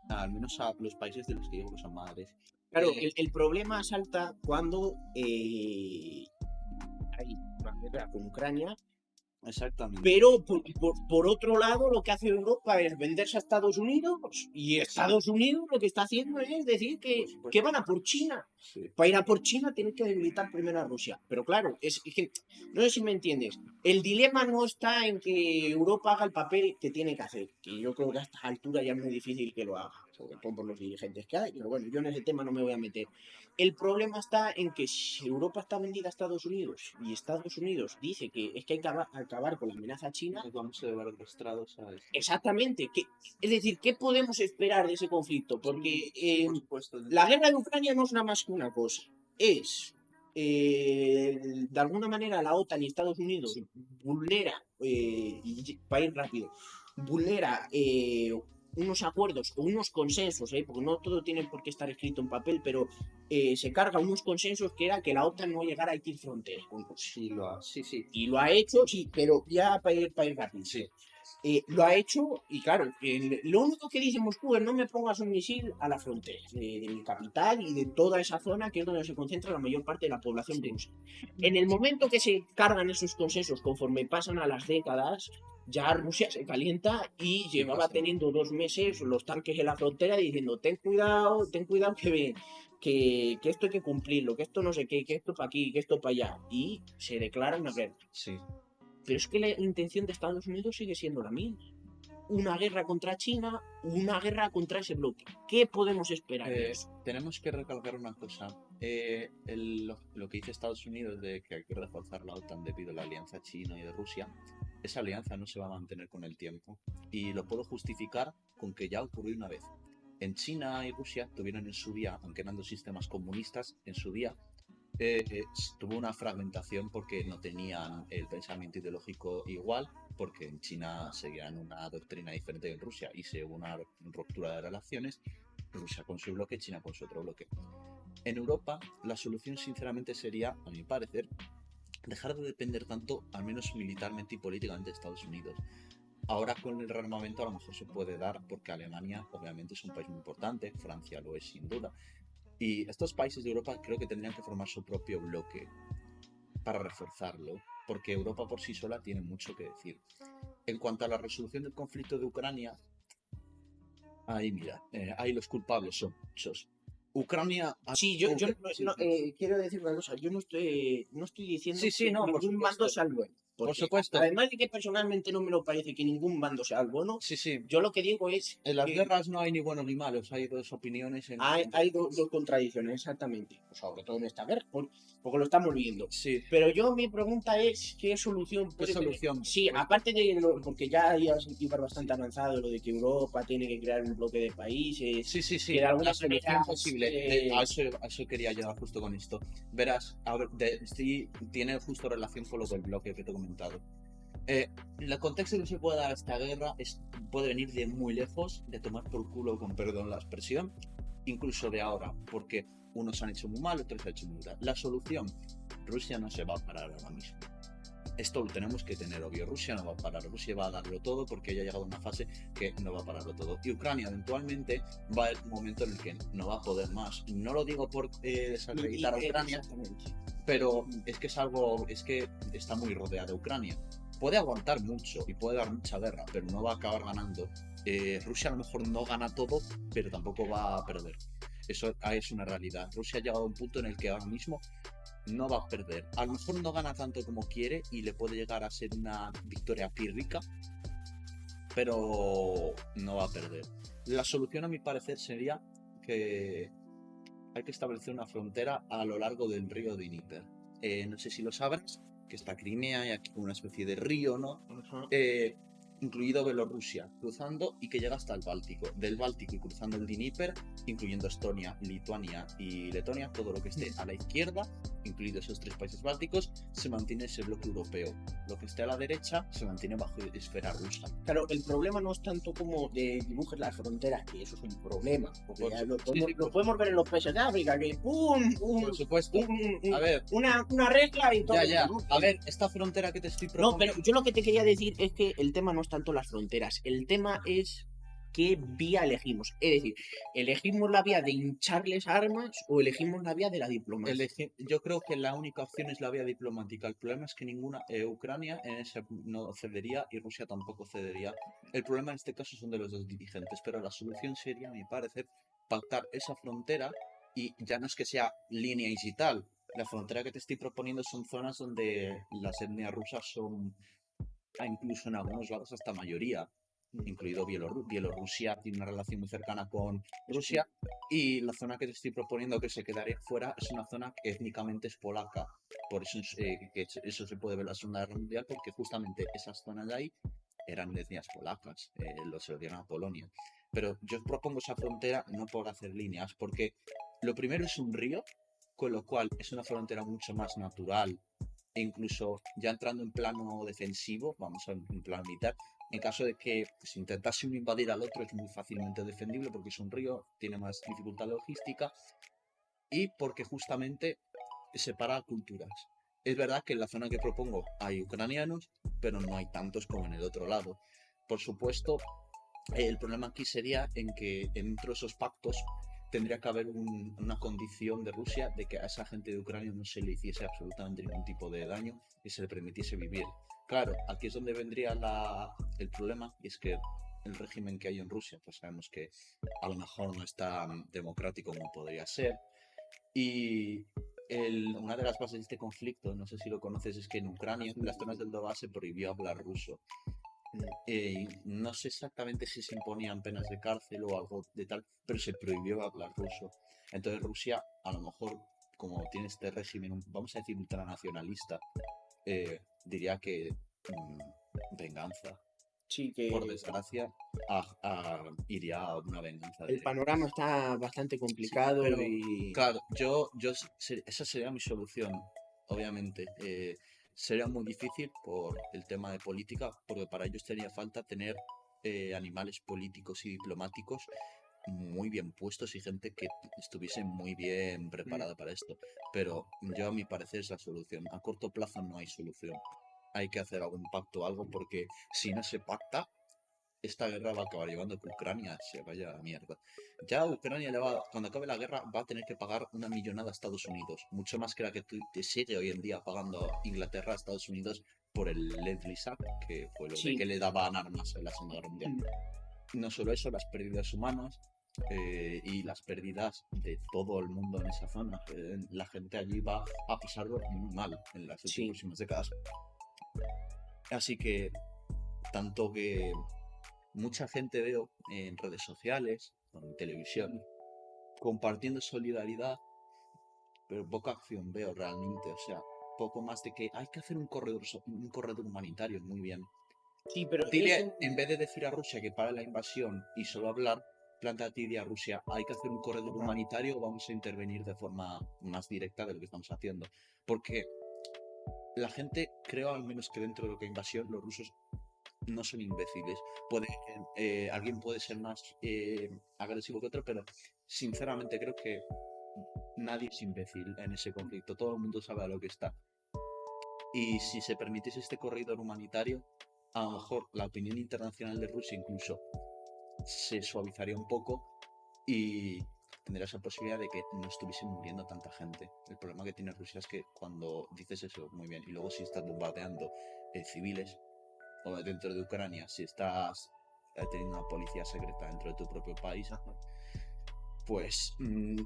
al menos a los países de los que digo que son madres. Claro, el problema salta cuando hay una guerra con Ucrania. Exactamente. Pero por otro lado, lo que hace Europa es venderse a Estados Unidos, y Estados Unidos lo que está haciendo es decir que van a por China. Sí. Para ir a por China tienen que debilitar primero a Rusia. Pero claro, es que, no sé si me entiendes, el dilema no está en que Europa haga el papel que tiene que hacer, que yo creo que a estas alturas ya es muy difícil que lo haga, sobre todo por los dirigentes que hay, pero bueno, yo en ese tema no me voy a meter. El problema está en que si Europa está vendida a Estados Unidos y Estados Unidos dice que es que hay que acabar con la amenaza china, Nos vamos a llevar arrastrados a esto. exactamente. Es decir, ¿qué podemos esperar de ese conflicto? Porque Por supuesto. la guerra de Ucrania no es nada más que una cosa. Es, de alguna manera, la OTAN y Estados Unidos vulnera, y para ir rápido, vulnera unos acuerdos o unos consensos, porque no todo tiene por qué estar escrito en papel, pero se carga unos consensos que era que la OTAN no llegara a X frontera. Sí, sí. Y lo ha hecho, sí, pero ya para ir rápido. Sí. Lo ha hecho, y claro, lo único que dice Moscú es no me pongas un misil a la frontera de mi capital y de toda esa zona que es donde se concentra la mayor parte de la población rusa. En el momento que se cargan esos consensos conforme pasan a las décadas, ya Rusia se calienta y llevaba teniendo 2 meses los tanques en la frontera diciendo ten cuidado que esto hay que cumplirlo, que esto no sé qué, que esto para aquí, que esto para allá, y se declara una guerra. Sí. Pero es que la intención de Estados Unidos sigue siendo la misma. Una guerra contra China, una guerra contra ese bloque. ¿Qué podemos esperar de eso? Tenemos que recalcar una cosa. Lo que dice Estados Unidos de que hay que reforzar la OTAN debido a la alianza china y de Rusia, esa alianza no se va a mantener con el tiempo. Y lo puedo justificar con que ya ocurrió una vez. En China y Rusia tuvieron en su día, aunque eran dos sistemas comunistas, en su día tuvo una fragmentación porque no tenían el pensamiento ideológico igual, porque en China seguían una doctrina diferente que en Rusia y se hubo una ruptura de relaciones, Rusia con su bloque, China con su otro bloque. En Europa, la solución sinceramente sería, a mi parecer, dejar de depender tanto, al menos militarmente y políticamente, de Estados Unidos. Ahora con el rearmamento a lo mejor se puede dar porque Alemania obviamente es un país muy importante, Francia lo es sin duda. Y estos países de Europa creo que tendrían que formar su propio bloque para reforzarlo, porque Europa por sí sola tiene mucho que decir. En cuanto a la resolución del conflicto de Ucrania, ahí mira, ahí los culpables son muchos. Ucrania... Sí, yo quiero decir una cosa, yo no estoy diciendo que ningún bando sea el bueno. Por supuesto. Además de que personalmente no me lo parece que ningún bando sea el bueno, yo lo que digo es... En las guerras no hay ni buenos ni malos, hay dos opiniones. Hay dos contradicciones, exactamente. Pues sobre todo en esta guerra, porque lo estamos viendo. Sí. Pero mi pregunta es, ¿qué solución puede tener? Sí, aparte de porque ya iba bastante avanzado lo de que Europa tiene que crear un bloque de países. Sí. Que de alguna manera posible. A eso quería llegar justo con esto. Verás, a ver, tiene justo relación con lo del bloque que te he comentado. El contexto que se puede dar a esta guerra puede venir de muy lejos, de tomar por culo, con perdón la expresión, incluso de ahora, porque unos han hecho muy mal, otros han hecho muy mal. La solución, Rusia no se va a parar ahora mismo. Esto lo tenemos que tener obvio. Rusia no va a parar, Rusia va a darlo todo porque ya ha llegado a una fase que no va a pararlo todo. Y Ucrania eventualmente va a haber un momento en el que no va a poder más. No lo digo por desacreditar a Ucrania, pero es que está muy rodeada Ucrania. Puede aguantar mucho y puede dar mucha guerra, pero no va a acabar ganando. Rusia a lo mejor no gana todo, pero tampoco va a perder. Eso es una realidad. Rusia ha llegado a un punto en el que ahora mismo no va a perder. A lo mejor no gana tanto como quiere y le puede llegar a ser una victoria pírrica, pero no va a perder. La solución, a mi parecer, sería que hay que establecer una frontera a lo largo del río Dnieper. No sé si lo sabrás, que está Crimea y aquí una especie de río, ¿no? Ajá. Incluido Bielorrusia, cruzando y que llega hasta el Báltico. Del Báltico y cruzando el Dnieper, incluyendo Estonia, Lituania y Letonia, todo lo que esté a la izquierda, incluidos esos 3 países bálticos, se mantiene ese bloque europeo. Lo que esté a la derecha se mantiene bajo esfera rusa. Claro, el problema no es tanto como dibujes las fronteras, que eso es un problema. Porque ya lo por podemos ver en los países de África, que ¡pum! Por supuesto. A ver, una regla y todo. ya. ¿No? A ver, esta frontera que te estoy No, proponiendo. pero yo lo que te quería decir es que el tema no es tanto las fronteras, el tema es qué vía elegimos. Es decir, ¿elegimos la vía de hincharles armas o elegimos la vía de la diplomacia? Yo creo que la única opción es la vía diplomática. El problema es que ninguna Ucrania en ese no cedería y Rusia tampoco cedería. El problema en este caso son de los dos dirigentes, pero la solución sería, a mi parecer, pactar esa frontera y ya no es que sea línea y tal. La frontera que te estoy proponiendo son zonas donde las etnias rusas son, incluso en algunos lados, hasta mayoría, incluido Bielorrusia, tiene una relación muy cercana con Rusia, y la zona que te estoy proponiendo que se quedaría fuera es una zona que étnicamente es polaca. Por eso, eso se puede ver en la Segunda Guerra Mundial, porque justamente esas zonas de ahí eran etnias polacas, se lo dieron a Polonia. Pero yo propongo esa frontera no por hacer líneas, porque lo primero es un río, con lo cual es una frontera mucho más natural, e incluso ya entrando en plano defensivo, vamos a en plano militar, en caso de que se intentase uno invadir al otro es muy fácilmente defendible porque es un río, tiene más dificultad logística y porque justamente separa culturas. Es verdad que en la zona que propongo hay ucranianos, pero no hay tantos como en el otro lado. Por supuesto, el problema aquí sería en que dentro de esos pactos tendría que haber una condición de Rusia de que a esa gente de Ucrania no se le hiciese absolutamente ningún tipo de daño y se le permitiese vivir. Claro, aquí es donde vendría el problema, y es que el régimen que hay en Rusia, pues sabemos que a lo mejor no es tan democrático como podría ser. Y una de las bases de este conflicto, no sé si lo conoces, es que en Ucrania, en las zonas del Donbass, se prohibió hablar ruso. No sé exactamente si se imponían penas de cárcel o algo de tal, pero se prohibió hablar ruso. Entonces Rusia, a lo mejor, como tiene este régimen, vamos a decir, ultranacionalista, diría que venganza. Sí, que Por desgracia, iría a una venganza. el panorama está bastante complicado pero, y... claro, esa sería mi solución, obviamente. Sería muy difícil por el tema de política, porque para ello estaría falta tener animales políticos y diplomáticos muy bien puestos y gente que estuviese muy bien preparada para esto. Pero yo, a mi parecer, es la solución. A corto plazo no hay solución. Hay que hacer algún pacto o algo, porque si no se pacta, esta guerra va a acabar llevando a que Ucrania se vaya a la mierda. Ya Ucrania cuando acabe la guerra, va a tener que pagar una millonada a Estados Unidos, mucho más que la que sigue hoy en día pagando Inglaterra a Estados Unidos por el Lend-Lease Act, que fue lo de que le daban armas en la Segunda Guerra Mundial. No solo eso, las pérdidas humanas y las pérdidas de todo el mundo en esa zona. La gente allí va a pasarlo muy mal en las próximas décadas. Así que, tanto que mucha gente veo en redes sociales, en televisión, compartiendo solidaridad, pero poca acción veo realmente. O sea, poco más de que hay que hacer un corredor humanitario, muy bien. Sí, pero En vez de decir a Rusia que para la invasión y solo hablar, plantea a Rusia, hay que hacer un corredor humanitario o vamos a intervenir de forma más directa de lo que estamos haciendo. Porque la gente, creo al menos que dentro de lo que invasión, los rusos no son imbéciles. Alguien puede ser más agresivo que otro, pero sinceramente creo que nadie es imbécil en ese conflicto. Todo el mundo sabe a lo que está. Y si se permitiese este corredor humanitario, a lo mejor la opinión internacional de Rusia incluso se suavizaría un poco y tendría esa posibilidad de que no estuviese muriendo tanta gente. El problema que tiene Rusia es que cuando dices eso, muy bien, y luego si estás bombardeando civiles, o dentro de Ucrania, si estás teniendo una policía secreta dentro de tu propio país, pues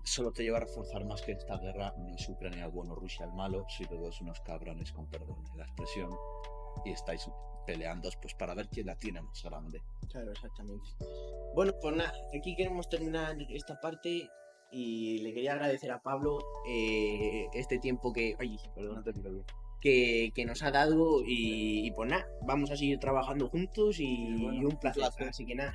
solo te lleva a reforzar más que esta guerra no es Ucrania el bueno, Rusia el malo, si todos unos cabrones, con perdón de la expresión, y estáis peleando pues para ver quién la tiene más grande. Claro, exactamente. Bueno, pues nada, aquí queremos terminar esta parte. y le quería agradecer a Pablo este tiempo que, ay, perdón, No te preocupes. que nos ha dado y pues nada, vamos a seguir trabajando juntos y Bueno, un placer. un placer. Así que nada.